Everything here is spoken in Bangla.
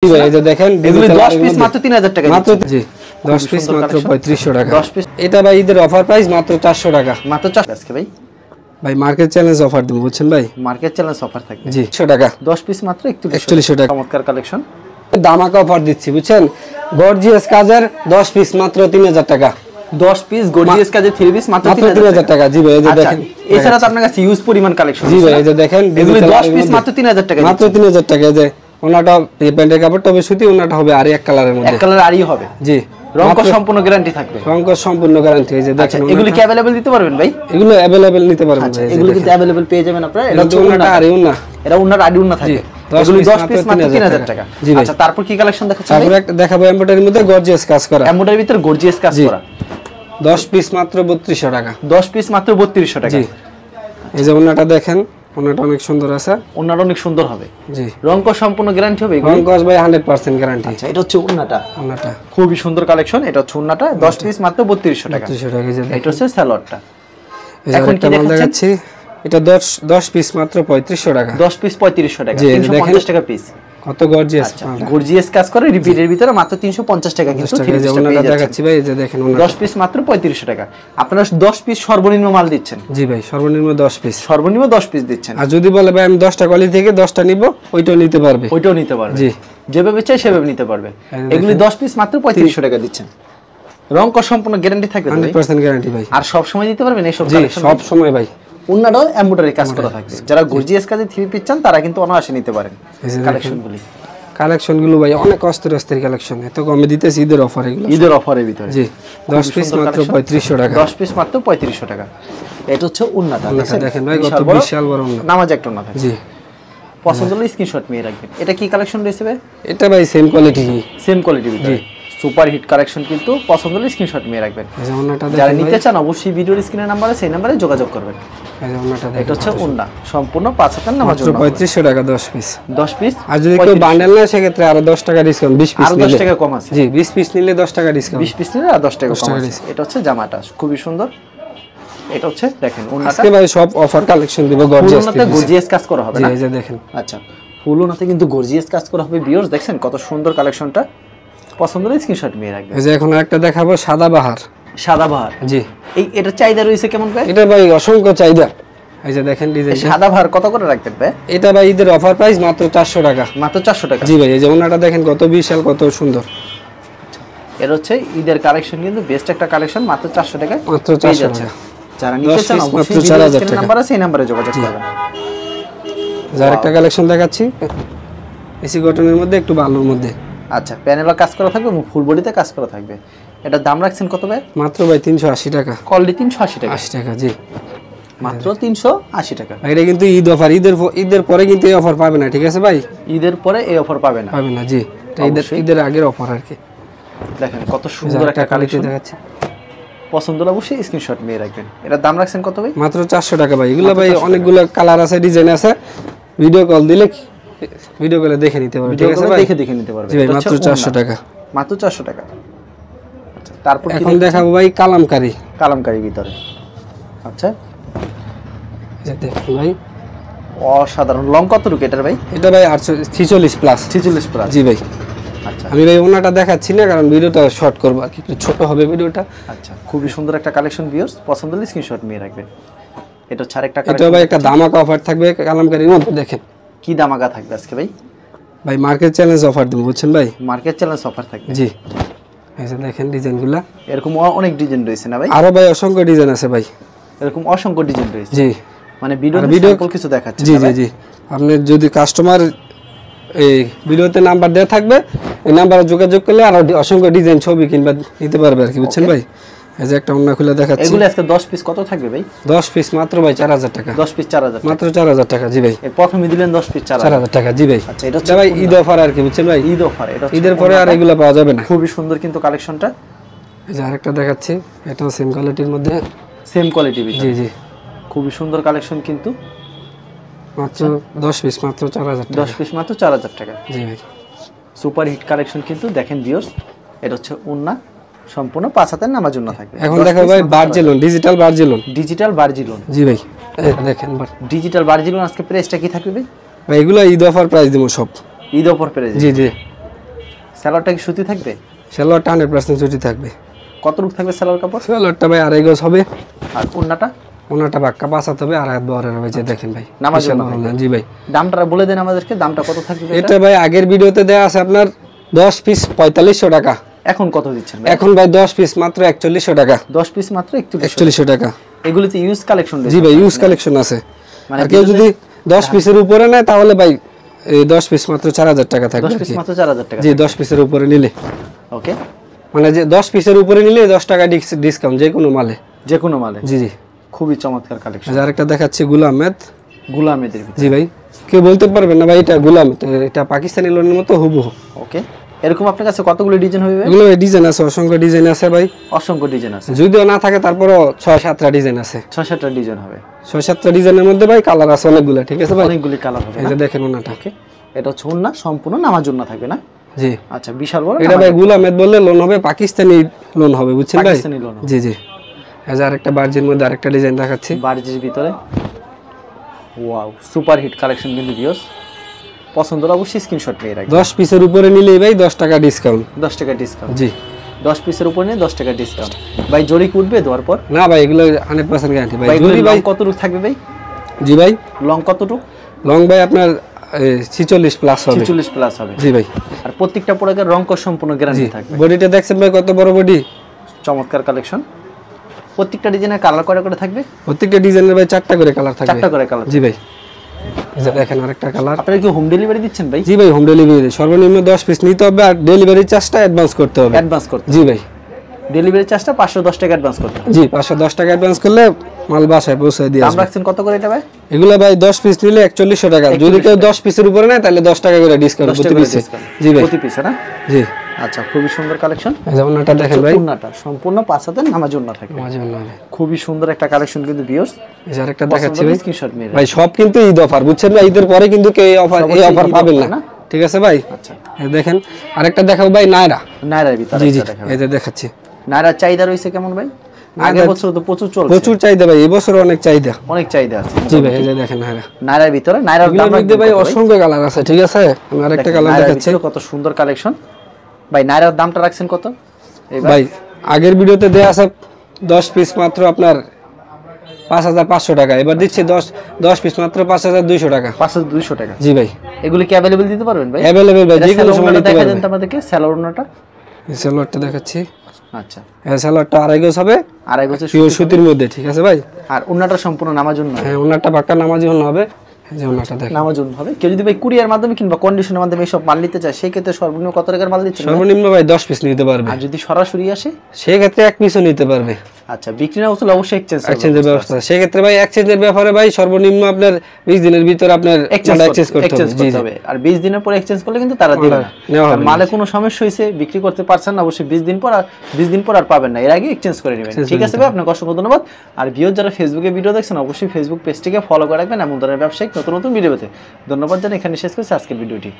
ভাই এই যে দেখেন এগুলো 10 পিস মাত্র 3000 টাকা মাত্র জি 10 পিস মাত্র 3500 টাকা 10 পিস এটা ভাই ঈদের অফার প্রাইস মাত্র 400 টাকা মাত্র 400 আজকে ভাই ভাই মার্কেট চ্যালেঞ্জ অফার দিব বুঝছেন ভাই মার্কেট চ্যালেঞ্জ অফার থাকবে জি 100 টাকা 10 পিস মাত্র 4100 টাকা চমৎকার কালেকশন দামাকা অফার দিচ্ছি বুঝছেন গর্জিয়াস কাজের 10 পিস মাত্র 3000 টাকা 10 পিস গর্জিয়াস কাজের 3 পিস মাত্র 3000 টাকা জি ভাই এই যে দেখেন এছাড়া তো আপনার কাছে ইউজ পরিমাণ কালেকশন জি ভাই এই যে দেখেন এগুলো 10 পিস মাত্র 3000 টাকা মাত্র 3000 টাকা এই যে ওনাটা প্যান্টের কাপড়টা হবে সুতি ওনাটা হবে আর এক কালারের মধ্যে এক কালার আরই হবে জি রংক সম্পূর্ণ গ্যারান্টি থাকবে রংক সম্পূর্ণ গ্যারান্টি এই যে দেখেন এগুলো কি अवेलेबल দিতে পারবেন ভাই এগুলো अवेलेबल নিতে পারবেন ভাই এগুলো কিন্তু अवेलेबल পেয়ে যাবেন আপনারা এটা ওনাটা আর ওনা এটা ওনার আড়ি ওনা থাকে এগুলো 10 পিস মাত্র 3000 টাকা আচ্ছা তারপর কি কালেকশন দেখাচ্ছেন তারপর একটা দেখাবো এমব্রয়ডারির মধ্যে গর্জিয়াস কাজ করা এমব্রয়ডারির ভিতর গর্জিয়াস কাজ করা 10 পিস মাত্র 3200 টাকা 10 পিস মাত্র 3200 টাকা জি এই যে ওনাটা দেখেন ওনাটা অনেক সুন্দর আছে ওনাটা অনেক সুন্দর হবে জি রংক সম্পূর্ণ গ্যারান্টি হবে রংক ভাই 100% গ্যারান্টি আচ্ছা এটা হচ্ছে ওনাটা খুবই সুন্দর কালেকশন এটা হচ্ছে ওনাটা 10 পিস মাত্র 3200 টাকা 3200 টাকা যে এটা হচ্ছে সালোয়ারটা এখন কি দেখাচ্ছি এটা 10 পিস মাত্র 3500 টাকা 10 পিস 3500 টাকা 350 টাকা পিস কত গর্জিয়াস গর্জিয়াস কাজ করে রিপিটের ভিতরে মাত্র 350 টাকা কিন্তু ওনাটা দেখাচ্ছি ভাই এই যে দেখেন ওনাটা 10 পিস মাত্র 3500 টাকা আপনারা 10 পিস সর্বনিম্ন মাল দিচ্ছেন জি ভাই সর্বনিম্ন 10 পিস সর্বনিম্ন 10 পিস দিচ্ছেন আর যদি বলে ভাই আমি 10টা কোয়ালিটি থেকে 10টা নিব ওইটাও নিতে পারবে জি যেভাবে চাই সেভাবে নিতে পারবে এগুলি 10 পিস মাত্র 3500 টাকা দিচ্ছেন রংক সম্পূর্ণ গ্যারান্টি থাকবে 100% গ্যারান্টি ভাই আর সব সময় দিতে পারবেন এই সব কালেকশন সব সময় ভাই ওনাটাও এমব্রয়ডারি কাজ করা থাকবে যারা গর্জিয়াস কাজে থ্রি পিস চান তারা কিন্তু অনায়াসে নিতে পারেন কালেকশনগুলো ভাই অনেক অস্থির কালেকশন এত কমে দিতেছি ঈদের অফার এগুলো ঈদের অফারের ভিতরে জি 10 পিস মাত্র 3500 টাকা 10 পিস মাত্র 3500 টাকা এটা হচ্ছে ওন্নাটা দেখেন ভাই কত বিশাল বড় ওন্না নামাজ একটা ওন্না থাকে জি পছন্দ হলে স্ক্রিনশট নিয়ে রাখবেন এটা কি কালেকশন রয়েছে ভাই এটা ভাই সেম কোয়ালিটি জি সুপার হিট কালেকশন কিন্তু পছন্দ হলে স্ক্রিনশট নিয়ে রাখবেন যারা নিতে চান অবশ্যই ভিডিওর স্ক্রিনের নাম্বারে সেই নাম্বারে যোগাযোগ করবেন এটা হচ্ছে ওন্না সম্পূর্ণ 5000 নামাজ জন্য 3500 টাকা 10 পিস 10 পিস আর যদি কেউ বান্ডেল নেয় সেক্ষেত্রে আরো 10 টাকা ডিসকাউন্ট 20 পিস আরো 10 টাকা কম আছে জি 20 পিস নিলে 10 টাকা ডিসকাউন্ট 20 পিস নিলে আর 10 টাকা কম আছে এটা হচ্ছে জামাটা খুবই সুন্দর এটা হচ্ছে দেখেন ওন্নাটা আজকে ভাই সব অফার কালেকশন দিব গর্জিয়াস ওন্নাতে গর্জিয়াস কাজ করা হবে না জি এই যে দেখেন আচ্ছা ফুল ওন্নাতে কিন্তু গর্জিয়াস কাজ করা হবে ভিউয়ার্স দেখেন কত সুন্দর কালেকশনটা পছন্দ হলে স্ক্রিনশট নিয়ে রাখবেন এই যে এখন একটা দেখাবো সাদা বাহার জি এটা চাহিদা রয়েছে কেমন ভাই এটা ভাই অসংখ্য চাহিদা এই যে দেখেন ডিজাইন সাদা বাহার কত করে রাখতেন ভাই এটা ভাই ঈদের অফার প্রাইস মাত্র 400 টাকা মাত্র 400 টাকা জি ভাই এই যে ওনাটা দেখেন কত বিশাল কত সুন্দর এর হচ্ছে ঈদের কালেকশন কিন্তু বেস্ট একটা কালেকশন মাত্র 400 টাকা মাত্র 400 টাকা যারা নিতে চান অবশ্যই 4000 টাকা নাম্বার আছে এই নম্বরে যোগাযোগ করবেন যার একটা কালেকশন দেখাচ্ছি এসি কটনের মধ্যে একটু ভালোর মধ্যে আচ্ছা প্যানেলও কাজ করা থাকবে এবং ফুল বডিতে কাজ করা থাকবে এটা দাম রাখছেন কত ভাই মাত্র ভাই 380 টাকা কোয়ালিটি 380 টাকা 80 টাকা জি মাত্র 380 টাকা এটা কিন্তু ঈদ অফার ঈদের পরে কিন্তু এই অফার পাবে না ঠিক আছে ভাই ঈদের পরে এই অফার পাবে না জি এটা ঈদের আগের অফার আর কি দেখেন কত সুন্দর একটা কালেকশন দেখাচ্ছি পছন্দ হলে অবশ্যই স্ক্রিনশট নিয়ে রাখবেন এটা দাম রাখছেন কত ভাই মাত্র 400 টাকা ভাই এগুলো ভাই অনেকগুলো কালার আছে ডিজাইন আছে ভিডিও কল দিলে ভিডিও কলে দেখে নিতে পারবে ঠিক আছে ভাই দেখে নিতে পারবে জি ভাই মাত্র 400 টাকা মাত্র 400 টাকা আচ্ছা তারপর এখন দেখাবো ভাই কালামকারী ভিতরে আচ্ছা এই দেখুন ভাই অসাধারণ লং কত রুক এটার ভাই এটা ভাই 46 প্লাস জি ভাই আচ্ছা আমি ভাই ওনাটা দেখাচ্ছি না কারণ ভিডিওটা শর্ট করব আর কি একটু ছোট হবে ভিডিওটা আচ্ছা খুবই সুন্দর একটা কালেকশন ভিউয়ার্স পছন্দ হলে স্ক্রিনশট নিয়ে রাখবেন এটা ছাড় একটা কালেকশন এটা ভাই একটা দামাকা অফার থাকবে কালামকারীর মধ্যে দেখেন কি দামাকা থাকবে আজকে ভাই মার্কেট চ্যালেঞ্জ অফার দেব বুঝছেন ভাই মার্কেট চ্যালেঞ্জ অফার থাকবে জি এই যে দেখেন ডিজাইনগুলো এরকম অনেক ডিজাইন রয়েছে না ভাই আরো ভাই অসংখ্য ডিজাইন আছে ভাই এরকম অসংখ্য ডিজাইন রয়েছে জি মানে ভিডিও স্যাম্পল কিছু দেখাচ্ছি জি আপনি যদি কাস্টমার এই ভিডিওতে নাম্বার দেয়া থাকবে এই নম্বরে যোগাযোগ করলে আর অসংখ্য ডিজাইন ছবি কিংবা নিতে পারবে আর কি বুঝছেন ভাই এই যে একটা ওন্না খুলে দেখাচ্ছি এগুলো আজকে 10 পিস কত থাকবে ভাই 10 পিস মাত্র ভাই 4000 টাকা 10 পিস 4000 মাত্র 4000 টাকা জি ভাই এই প্রথমে দিলেন 10 পিস 4000 টাকা জি ভাই আচ্ছা এটা হচ্ছে ভাই ঈদ অফার আর কি বুঝছেন ভাই ঈদ অফার এটা ঈদের পরে আর এগুলো পাওয়া যাবে না খুবই সুন্দর কিন্তু কালেকশনটা এই যে আরেকটা দেখাচ্ছি এটাও সেম কোয়ালিটির মধ্যে সেম কোয়ালিটি জি খুবই সুন্দর কালেকশন কিন্তু মাত্র 10 পিস মাত্র 4000 টাকা 10 পিস মাত্র 4000 টাকা জি ভাই সুপার হিট কালেকশন কিন্তু দেখেন ভিউয়ার্স এটা হচ্ছে ওন্না সম্পূর্ণ 5000 নামার জন্য থাকবে এখন দেখো ভাই বারজেলন ডিজিটাল বারজেলন জি ভাই দেখেন ডিজিটাল বারজেলন আজকে প্রাইসটা কি থাকবে ভাই এগুলো ঈদ অফার প্রাইস দেব সব ঈদ অফার প্রাইস জি সালোয়ারটা কি সুতি থাকবে? সালোয়ারটা 100% সুতি থাকবে। কত রূপ থাকবে সালোয়ার কাপড়? সালোয়ারটা ভাই 2.5 গজ হবে। আর ওন্নাটা? ওন্নাটা পাক্কা 5 হাত হবে, 2.5 হাত বহরের হবে। যে দেখেন ভাই, নামাজ জি ভাই। দামটা বলে দেন আমাদেরকে, দামটা কত থাকবে? এটা ভাই আগের ভিডিওতে দেয়া আছে আপনার 10 পিস 4500 টাকা। এখন কত দিচ্ছেন ভাই? এখন ভাই 10 পিস মাত্র 4100 টাকা। 10 পিস মাত্র 4100 টাকা। এগুলোতে ইউজ কালেকশন? জি ভাই, ইউজ কালেকশন আছে। আর কেউ যদি 10 পিসের উপরে নেয় তাহলে ভাই এই 10 পিস মাত্র 4000 টাকা থাকবে। 10 পিস মাত্র 4000 টাকা? জি, 10 পিসের উপরে নিলে। ওকে, মানে যে 10 পিসের উপরে নিলে 10 টাকা ডিসকাউন্ট যে কোনো মালে। যে কোনো মালে? জি জি। খুবই চমৎকার কালেকশন। আরেকটা দেখাচ্ছি গুলামেদ। গুলামেদের ভিতরে? জি ভাই, কেউ বলতে পারবেন না ভাই এটা গুলামেদ, এটা পাকিস্তানি লোনের মতো হুবহু। ওকে, এরকম আপনার কাছে কতগুলো ডিজাইন হবে ভাই? এগুলো ডিজাইন আছে, অসংখ্য ডিজাইন আছে ভাই। অসংখ্য ডিজাইন আছে? যদিও না থাকে তারপরও 6-7টা ডিজাইন আছে। 6-7টা ডিজাইন হবে? 6-7টা ডিজাইনের মধ্যে ভাই কালার আছে অনেকগুলো। ঠিক আছে ভাই, অনেকগুলো কালার হবে। এই যে দেখেন ওনাটা। ওকে, এটা হচ্ছে ওন্না, সম্পূর্ণ নামাজ ওন্না থাকবে না? জি। আচ্ছা, বিশাল বড়। এটা ভাই গুলামেদ বললে লোন হবে, পাকিস্তানি লোন হবে, বুঝছেন ভাই? পাকিস্তানি লোন? জি জি। এই যে আরেকটা বার্জির মধ্যে আরেকটা ডিজাইন দেখাচ্ছি। বার্জির ভিতরে ওয়াও, সুপার হিট কালেকশন কিন্তু ভিউয়ার্স। পছন্দ হলে অবশ্যই স্ক্রিনশট নিয়ে রাখবেন। 10 পিসের উপরে নিলেই ভাই 10 টাকা ডিসকাউন্ট। 10 টাকা ডিসকাউন্ট? জি। 10 পিসের উপরে নিয়ে 10 টাকা ডিসকাউন্ট। ভাই জরি উঠবে দেওয়ার পর? না ভাই, এগুলো 100% গ্যারান্টি ভাই। জরি ভাই কতটুকু থাকবে ভাই? জি ভাই, লং কতটুকু? লং ভাই আপনার 46 প্লাস হবে। 46 প্লাস হবে? জি ভাই। আর প্রত্যেকটা প্রোডাক্টের রং কস সম্পূর্ণ গ্যারান্টি থাকবে? বডিটা দেখছেন ভাই কত বড় বডি, চমৎকার কালেকশন। প্রত্যেকটা ডিজাইনের কালার করে থাকবে? প্রত্যেকটা ডিজাইনের ভাই 4টা করে কালার থাকবে। 4টা করে কালার? জি ভাই। এই যে দেখেন আরেকটা কালার। আপনারা কি হোম ডেলিভারি দিচ্ছেন ভাই? জি ভাই, হোম ডেলিভারি। সর্বনিম্ন 10 পিস নিতে হবে আর ডেলিভারি চার্জটা অ্যাডভান্স করতে হবে। অ্যাডভান্স করতে? জি ভাই। ডেলিভারি চার্জটা 510 টাকা অ্যাডভান্স করতে হবে? জি, 510 টাকা অ্যাডভান্স করলে মাল বাসায় পৌঁছে দিয়ে আসবে। দাম রাখছেন কত করে এটা ভাই? এগুলো ভাই 10 পিস নিলে 4100 টাকা। যদি কেউ 10 পিসের উপরে নেয় তাহলে 10 টাকা করে ডিসকাউন্ট প্রতি পিসে। জি ভাই, প্রতি পিসে না? জি। আচ্ছা, খুবই সুন্দর কালেকশন। যেমন এটা দেখেন ভাই, ওন্নাটা সম্পূর্ণ 5 হাতের নামাজ ওন্না থাকে। মাঝে মনে খুবই সুন্দর একটা কালেকশন কিন্তু ভিউয়ার্স। এই যে আরেকটা দেখাচ্ছি ভাই, স্ক্রিনশট নিয়ে ভাই সব কিন্তু ঈদ অফার, বুঝছেন ভাই? ঈদের পরে কিন্তু কেউ এই অফার পাবেন না। ঠিক আছে ভাই? আচ্ছা, এই দেখেন আরেকটা দেখাবো ভাই, নায়রা। নায়রার ভিতরে? জি জি, এই যে দেখাচ্ছি। নায়রার চাহিদা রয়েছে কেমন ভাই? আগের বছর তো প্রচুর চলছে। প্রচুর চাহিদা ভাই, এই বছর অনেক চাহিদা। অনেক চাহিদা আছে? জি ভাই, এই যে দেখেন নায়রা। নায়রার ভিতরে? নায়রার দাম মধ্যে ভাই অসংখ্য কালার আছে। ঠিক আছে, আমি আরেকটা কালার দেখাচ্ছি। কত সুন্দর কালেকশন ভাই। নায়রার দামটা রাখছেন কত ভাই? আগের ভিডিওতে দেয়া আছে 10 পিস মাত্র আপনার 5500 টাকা। এবার দিচ্ছি 10 পিস মাত্র 5200 টাকা। 5200 টাকা? জি ভাই। এগুলো কি अवेलेबल দিতে পারবেন ভাই? अवेलेबल ভাই, যে কোনো সময় নিতে দেখা পারবেন। দেন আমাদেরকে সালোয়ারটা। এই সালোয়ারটা দেখাচ্ছি। আচ্ছা, এই সালোয়ারটা 2.5 গজ হবে, 2.5 গজ পিওর সুতির মধ্যে। ঠিক আছে ভাই? আর ওন্নাটা সম্পূর্ণ নামাজ ওন্না? হ্যাঁ, ওন্নাটা পাক্কা নামাজি ওন্না হবে। এই যে ওন্নাটা দেখেন, নামাজ ওন্না হবে। কেউ যদি ভাই কুরিয়ার মাধ্যমে কিংবা কন্ডিশনের মাধ্যমে এইসব মাল নিতে চায় সেই ক্ষেত্রে সর্বনিম্ন কত টাকার মাল দিচ্ছেন? সর্বনিম্ন ভাই 10 পিস নিতে পারবে। আর যদি সরাসরি আসে সেই ক্ষেত্রে 1 পিসও নিতে পারবে। আচ্ছা, বিক্রি না হলে অবশ্যই এক্সচেঞ্জের ব্যবস্থা। সেই ক্ষেত্রে ভাই এক্সচেঞ্জের ব্যাপারে ভাই সর্বনিম্ন আপনার 20 দিনের ভিতর আপনার এক্সচেঞ্জ করতে হবে। আর 20 দিনের পরে এক্সচেঞ্জ করলে কিন্তু তারা দিবে না। মালে কোনো সমস্যা হইছে, বিক্রি করতে পারছেন না, অবশ্যই 20 দিন পর আর 20 দিন পর আর পাবেন না, এর আগে এক্সচেঞ্জ করে নেবেন। ঠিক আছে ভাই, আপনাকে অসংখ্য ধন্যবাদ। আর ভিউয়ার যারা ফেসবুকে ভিডিও দেখছেন অবশ্যই ফেসবুক পেজটিকে ফলো করে রাখবেন এমন ধরনের ব্যবসায়িক নতুন নতুন ভিডিও পেতে। ধন্যবাদ জানাই, এখানে শেষ করছি আজকের ভিডিওটি।